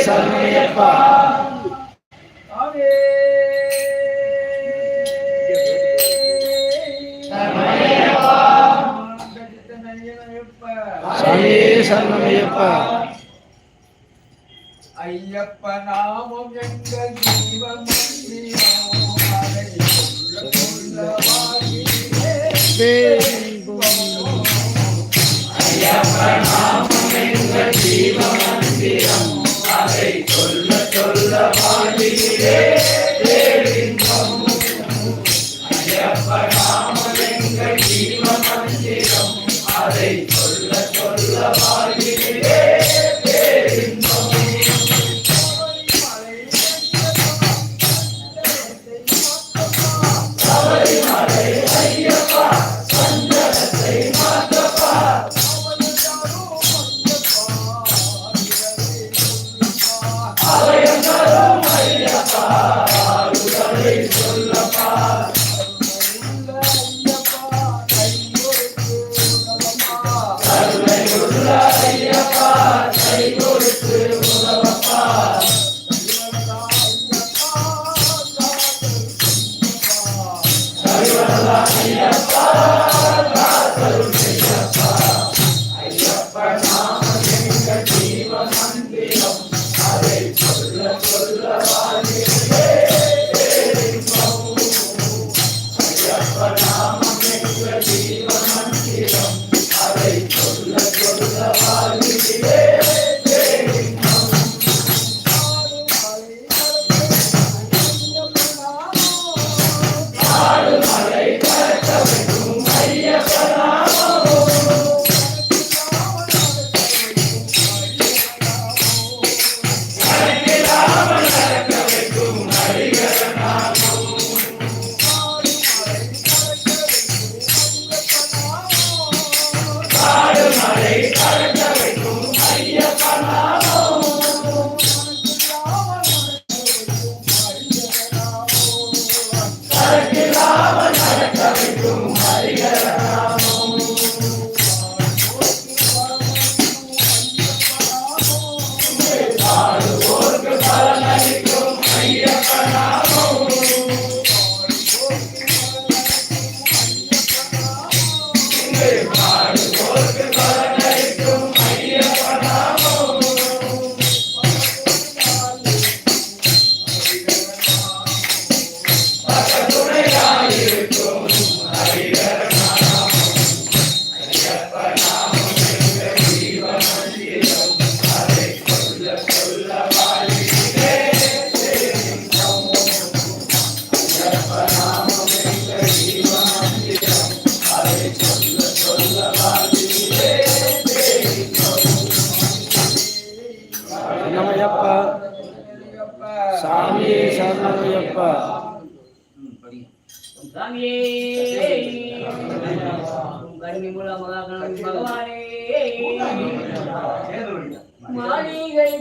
சரணமையப்பா. சாமியே சரணமையப்பா. ஐயப்ப நாமம் எங்கள் ஜீவமந்திரம் அதை சொல்ல ஐயப்ப நாமம் எங்கள் ஜீவமந்திரம் அதை சொல்ல சொல்ல வாழ்கிறே பேரின்பம். ஐயப்ப நாமம் எங்கள் ஜீவமந்திரம் அதை சொல்ல சொல்ல வாழ்கிறே பேரின்பம். சபரிமலை ஐயப்பா சஞ்சலத்தை மாற்றப்பா. அபயம் தரும் ஐயப்பா அருளை சொல்லப்பா. கருணையுள்ள ஐயப்பா கை கொடுத்து உதவப்பா. கருவலா ஐயப்பா காத்தருள் ஐயப்பா. ஐயப்ப நாமம் எங்கள் ஜீவ மந்திரம் அதை சொல்ல சொல்ல வாழ்கிறே பேரின்பம். ஐயப்ப நாமம் எங்கள் ஜீவ மந்திரம் அதை சொல்ல சொல்ல வாழ்கிறே பேரின்பம். ஆடுமலை கரக்க வைக்கும் ஐயப்ப நாமம். கரக்கிடாமல் நடக்க வைக்கும் ஹரிஹர நாமம். ஆடுமலை கரக்க வைக்கும் ஐயப்ப நாமம். கரக்கிடாமல் நடக்க வைக்கும் ஹரிஹர நாமம். ஆடுவோர்க்கு பலனளிக்கும் ஐயப்ப நாமம். ஆடுவோர்க்கு பலனளிக்கும் ஐயப்ப நாமம். பக்கத்துணையாயிருக்கும் ஹரிஹர நாமம். ஐயப்ப நாமம் எங்கள் ஜீவ மந்திரம் அதை சொல்ல சொல்ல வாழ்கிறே பேரின்பம். ஐயப்ப நாமம் எங்கள் ஜீவ மந்திரம் அதை சொல்ல சொல்ல வாழ்கிறே பேரின்பம். சரணமையப்பா. சாமியே சரணமையப்பா. மாளிகை